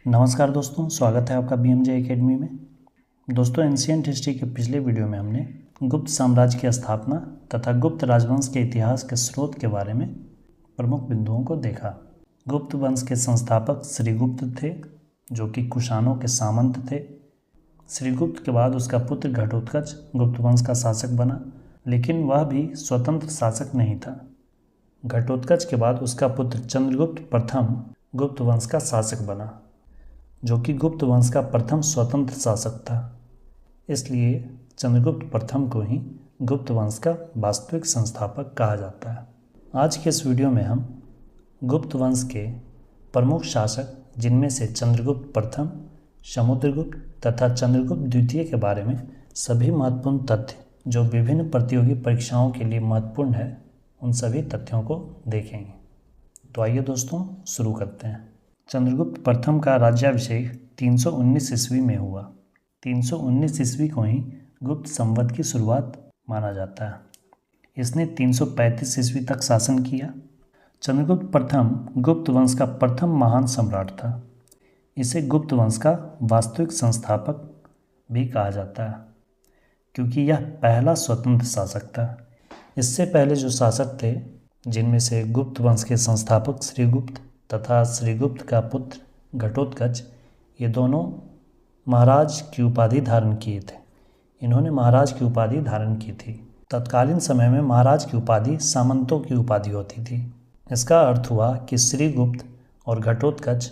नमस्कार दोस्तों, स्वागत है आपका BMJ एकेडमी में। दोस्तों, एंशिएंट हिस्ट्री के पिछले वीडियो में हमने गुप्त साम्राज्य की स्थापना तथा गुप्त राजवंश के इतिहास के स्रोत के बारे में प्रमुख बिंदुओं को देखा। गुप्त वंश के संस्थापक श्रीगुप्त थे, जो कि कुषाणों के सामंत थे। श्रीगुप्त के बाद उसका पुत्र घटोत्कच गुप्त वंश का शासक बना, लेकिन वह भी स्वतंत्र शासक नहीं था। घटोत्कच के बाद उसका पुत्र चंद्रगुप्त प्रथम गुप्त वंश का शासक बना, जो कि गुप्त वंश का प्रथम स्वतंत्र शासक था। इसलिए चंद्रगुप्त प्रथम को ही गुप्त वंश का वास्तविक संस्थापक कहा जाता है। आज के इस वीडियो में हम गुप्त वंश के प्रमुख शासक, जिनमें से चंद्रगुप्त प्रथम, समुद्रगुप्त तथा चंद्रगुप्त द्वितीय के बारे में सभी महत्वपूर्ण तथ्य, जो विभिन्न प्रतियोगी परीक्षाओं के लिए महत्वपूर्ण है, उन सभी तथ्यों को देखेंगे। तो आइए दोस्तों, शुरू करते हैं। चंद्रगुप्त प्रथम का राज्याभिषेक 319 ईस्वी में हुआ। 319 ईस्वी को ही गुप्त संवत की शुरुआत माना जाता है। इसने 335 ईस्वी तक शासन किया। चंद्रगुप्त प्रथम गुप्त वंश का प्रथम महान सम्राट था। इसे गुप्त वंश का वास्तविक संस्थापक भी कहा जाता है, क्योंकि यह पहला स्वतंत्र शासक था। इससे पहले जो शासक थे, जिनमें से गुप्त वंश के संस्थापक श्रीगुप्त तथा श्रीगुप्त का पुत्र घटोत्कच, ये दोनों महाराज की उपाधि धारण किए थे। इन्होंने महाराज की उपाधि धारण की थी। तत्कालीन समय में महाराज की उपाधि सामंतों की उपाधि होती थी। इसका अर्थ हुआ कि श्रीगुप्त और घटोत्कच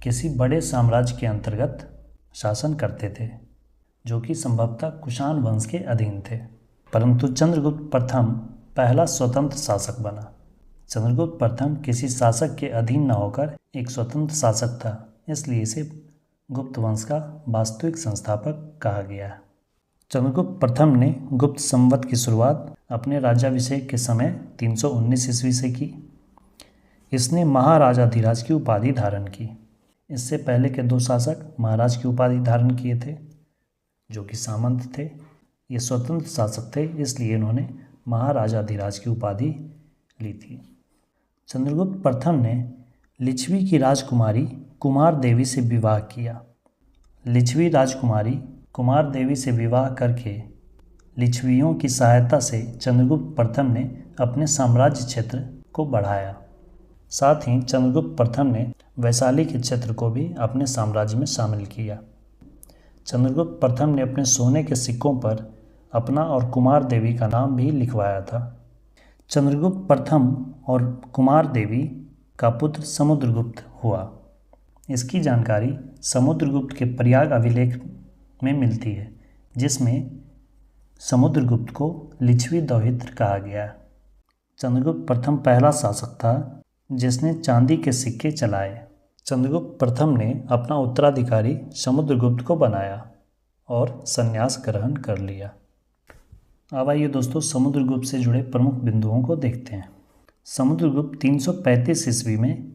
किसी बड़े साम्राज्य के अंतर्गत शासन करते थे, जो कि संभवतः कुषाण वंश के अधीन थे। परंतु चंद्रगुप्त प्रथम पहला स्वतंत्र शासक बना। चंद्रगुप्त प्रथम किसी शासक के अधीन न होकर एक स्वतंत्र शासक था, इसलिए इसे गुप्त वंश का वास्तविक संस्थापक कहा गया है। चंद्रगुप्त प्रथम ने गुप्त संवत की शुरुआत अपने राज्याभिषेक के समय 319 ईस्वी से की। इसने महाराजाधिराज की उपाधि धारण की। इससे पहले के दो शासक महाराज की उपाधि धारण किए थे, जो कि सामंत थे। ये स्वतंत्र शासक थे, इसलिए इन्होंने महाराजाधिराज की उपाधि ली थी। चंद्रगुप्त प्रथम ने लिच्छवी की राजकुमारी कुमार देवी से विवाह किया। लिच्छवी राजकुमारी कुमार देवी से विवाह करके लिच्छवियों की सहायता से चंद्रगुप्त प्रथम ने अपने साम्राज्य क्षेत्र को बढ़ाया। साथ ही चंद्रगुप्त प्रथम ने वैशाली के क्षेत्र को भी अपने साम्राज्य में शामिल किया। चंद्रगुप्त प्रथम ने अपने सोने के सिक्कों पर अपना और कुमार देवी का नाम भी लिखवाया था। चंद्रगुप्त प्रथम और कुमार देवी का पुत्र समुद्रगुप्त हुआ। इसकी जानकारी समुद्रगुप्त के प्रयाग अभिलेख में मिलती है, जिसमें समुद्रगुप्त को लिच्छवी दौहित्र कहा गया है। चंद्रगुप्त प्रथम पहला शासक था जिसने चांदी के सिक्के चलाए। चंद्रगुप्त प्रथम ने अपना उत्तराधिकारी समुद्रगुप्त को बनाया और संन्यास ग्रहण कर लिया। अब आइए दोस्तों, समुद्रगुप्त से जुड़े प्रमुख बिंदुओं को देखते हैं। समुद्रगुप्त 335 ईस्वी में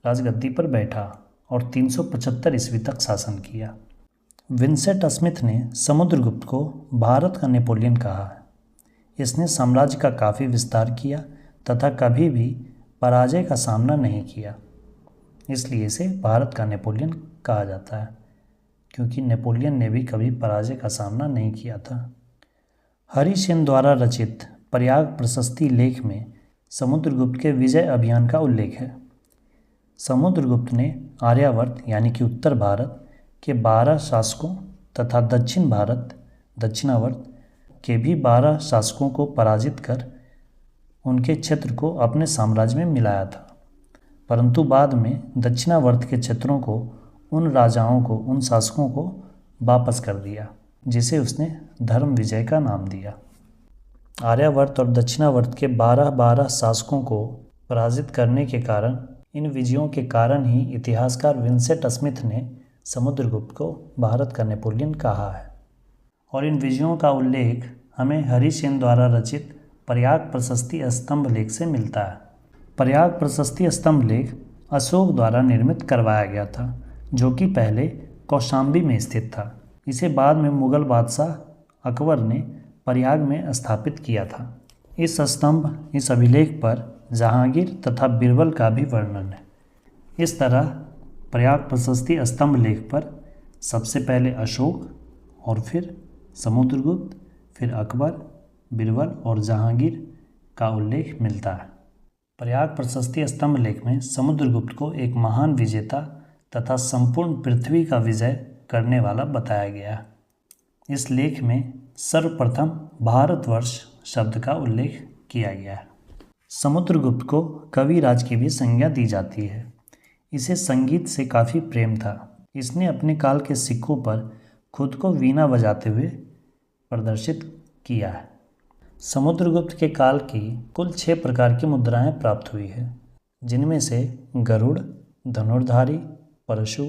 राजगद्दी पर बैठा और 375 ईस्वी तक शासन किया। विंसेंट स्मिथ ने समुद्रगुप्त को भारत का नेपोलियन कहा है। इसने साम्राज्य का काफ़ी विस्तार किया तथा कभी भी पराजय का सामना नहीं किया, इसलिए इसे भारत का नेपोलियन कहा जाता है, क्योंकि नेपोलियन ने भी कभी पराजय का सामना नहीं किया था। हरिसेन द्वारा रचित प्रयाग प्रशस्ति लेख में समुद्रगुप्त के विजय अभियान का उल्लेख है। समुद्रगुप्त ने आर्यावर्त यानी कि उत्तर भारत के 12 शासकों तथा दक्षिण भारत दक्षिणावर्त के भी 12 शासकों को पराजित कर उनके क्षेत्र को अपने साम्राज्य में मिलाया था। परंतु बाद में दक्षिणावर्त के क्षेत्रों को उन राजाओं को, उन शासकों को वापस कर दिया, जिसे उसने धर्म विजय का नाम दिया। आर्यावर्त और दक्षिणावर्त के 12 शासकों को पराजित करने के कारण, इन विजयों के कारण ही इतिहासकार विंसेंट स्मिथ ने समुद्रगुप्त को भारत का नेपोलियन कहा है। और इन विजयों का उल्लेख हमें हरिसेन द्वारा रचित प्रयाग प्रशस्ति स्तंभ लेख से मिलता है। प्रयाग प्रशस्ति स्तंभ लेख अशोक द्वारा निर्मित करवाया गया था, जो कि पहले कौशाम्बी में स्थित था। इसे बाद में मुगल बादशाह अकबर ने प्रयाग में स्थापित किया था। इस अभिलेख पर जहांगीर तथा बीरबल का भी वर्णन है। इस तरह प्रयाग प्रशस्ति स्तंभ लेख पर सबसे पहले अशोक और फिर समुद्रगुप्त, फिर अकबर, बीरबल और जहांगीर का उल्लेख मिलता है। प्रयाग प्रशस्ति स्तंभ लेख में समुद्रगुप्त को एक महान विजेता तथा संपूर्ण पृथ्वी का विजय करने वाला बताया गया है। इस लेख में सर्वप्रथम भारतवर्ष शब्द का उल्लेख किया गया है। समुद्रगुप्त को कविराज की भी संज्ञा दी जाती है। इसे संगीत से काफ़ी प्रेम था। इसने अपने काल के सिक्कों पर खुद को वीणा बजाते हुए प्रदर्शित किया है। समुद्रगुप्त के काल की कुल 6 प्रकार की मुद्राएं प्राप्त हुई है, जिनमें से गरुड़, धनुर्धारी, परशु,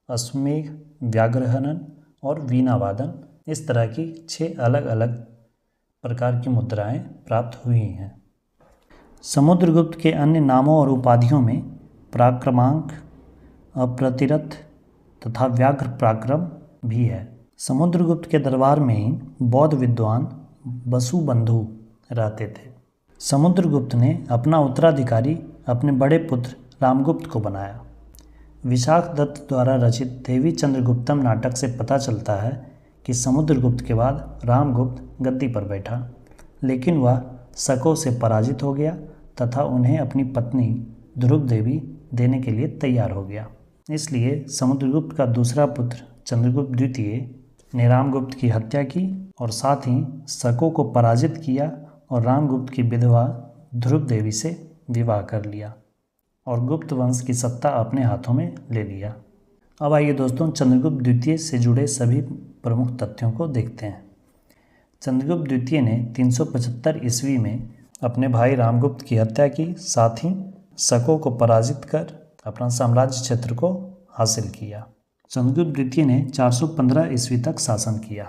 अश्वमेघ, व्याघ्रहनन और वीणावादन, इस तरह की 6 अलग अलग प्रकार की मुद्राएं प्राप्त हुई हैं। समुद्रगुप्त के अन्य नामों और उपाधियों में पराक्रमांक, अप्रतिरथ तथा व्याघ्र पराक्रम भी है। समुद्रगुप्त के दरबार में ही बौद्ध विद्वान वसुबंधु रहते थे। समुद्रगुप्त ने अपना उत्तराधिकारी अपने बड़े पुत्र रामगुप्त को बनाया। विशाख दत्त द्वारा रचित देवी चंद्रगुप्तम नाटक से पता चलता है कि समुद्रगुप्त के बाद रामगुप्त गद्दी पर बैठा, लेकिन वह शकों से पराजित हो गया तथा उन्हें अपनी पत्नी ध्रुव देवी देने के लिए तैयार हो गया। इसलिए समुद्रगुप्त का दूसरा पुत्र चंद्रगुप्त द्वितीय ने रामगुप्त की हत्या की और साथ ही शकों को पराजित किया और रामगुप्त की विधवा ध्रुव देवी से विवाह कर लिया और गुप्त वंश की सत्ता अपने हाथों में ले लिया। अब आइए दोस्तों, चंद्रगुप्त द्वितीय से जुड़े सभी प्रमुख तथ्यों को देखते हैं। चंद्रगुप्त द्वितीय ने 375 ईस्वी में अपने भाई रामगुप्त की हत्या की, साथ ही शकों को पराजित कर अपना साम्राज्य क्षेत्र को हासिल किया। चंद्रगुप्त द्वितीय ने 415 ईस्वी तक शासन किया।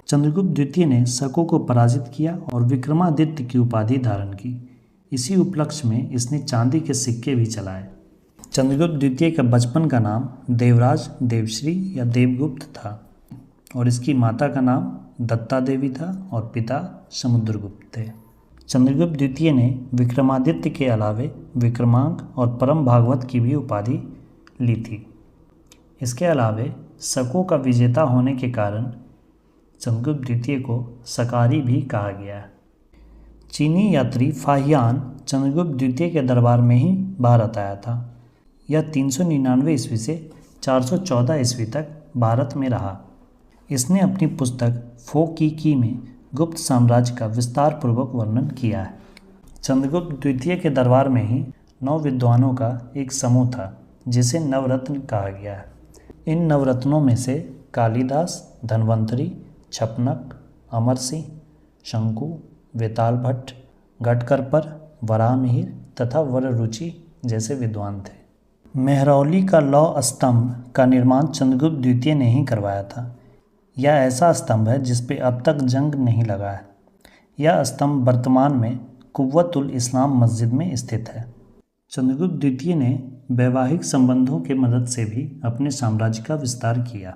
चंद्रगुप्त द्वितीय ने शकों को पराजित किया और विक्रमादित्य की उपाधि धारण की। इसी उपलक्ष्य में इसने चांदी के सिक्के भी चलाए। चंद्रगुप्त द्वितीय का बचपन का नाम देवराज, देवश्री या देवगुप्त था और इसकी माता का नाम दत्ता देवी था और पिता समुद्रगुप्त थे। चंद्रगुप्त द्वितीय ने विक्रमादित्य के अलावे विक्रमांक और परम भागवत की भी उपाधि ली थी। इसके अलावे शकों का विजेता होने के कारण चंद्रगुप्त द्वितीय को शकारी भी कहा गया है। चीनी यात्री फाहियान चंद्रगुप्त द्वितीय के दरबार में ही भारत आया था। यह 399 ईस्वी से 414 ईस्वी तक भारत में रहा। इसने अपनी पुस्तक फो की में गुप्त साम्राज्य का विस्तार पूर्वक वर्णन किया है। चंद्रगुप्त द्वितीय के दरबार में ही 9 विद्वानों का एक समूह था जिसे नवरत्न कहा गया है। इन नवरत्नों में से कालिदास, धन्वंतरी, छपनक, अमर सिंह, शंकु, वेताल भट्ट, घटकरपर, वराहमिहिर तथा वररुचि जैसे विद्वान थे। मेहरौली का लौह स्तंभ का निर्माण चंद्रगुप्त द्वितीय ने ही करवाया था। यह ऐसा स्तंभ है जिस पे अब तक जंग नहीं लगा है। यह स्तंभ वर्तमान में कुव्वतुल इस्लाम मस्जिद में स्थित है। चंद्रगुप्त द्वितीय ने वैवाहिक संबंधों के मदद से भी अपने साम्राज्य का विस्तार किया।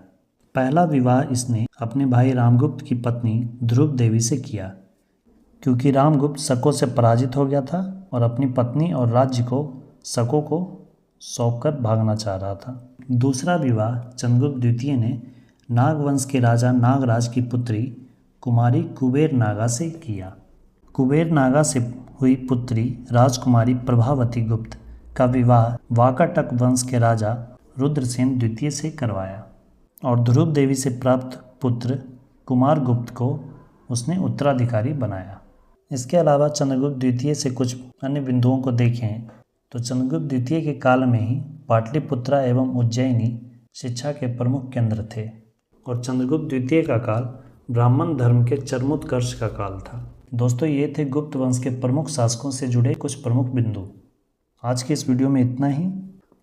पहला विवाह इसने अपने भाई रामगुप्त की पत्नी ध्रुव देवी से किया, क्योंकि रामगुप्त शकों से पराजित हो गया था और अपनी पत्नी और राज्य को शकों को सौंपकर भागना चाह रहा था। दूसरा विवाह चंद्रगुप्त द्वितीय ने नागवंश के राजा नागराज की पुत्री कुमारी कुबेर नागा से किया। कुबेर नागा से हुई पुत्री राजकुमारी प्रभावती गुप्त का विवाह वाकाटक वंश के राजा रुद्रसेन द्वितीय से करवाया और ध्रुव देवी से प्राप्त पुत्र कुमार गुप्त को उसने उत्तराधिकारी बनाया। इसके अलावा चंद्रगुप्त द्वितीय से कुछ अन्य बिंदुओं को देखें तो चंद्रगुप्त द्वितीय के काल में ही पाटलिपुत्रा एवं उज्जैनी शिक्षा के प्रमुख केंद्र थे और चंद्रगुप्त द्वितीय का काल ब्राह्मण धर्म के चरमोत्कर्ष का काल था। दोस्तों, ये थे गुप्त वंश के प्रमुख शासकों से जुड़े कुछ प्रमुख बिंदु। आज की इस वीडियो में इतना ही।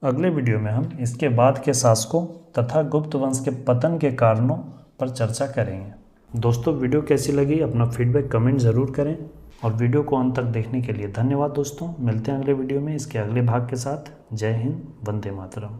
अगले वीडियो में हम इसके बाद के शासकों तथा गुप्त वंश के पतन के कारणों पर चर्चा करेंगे। दोस्तों, वीडियो कैसी लगी अपना फीडबैक कमेंट ज़रूर करें और वीडियो को अंत तक देखने के लिए धन्यवाद। दोस्तों, मिलते हैं अगले वीडियो में इसके अगले भाग के साथ। जय हिंद, वंदे मातरम।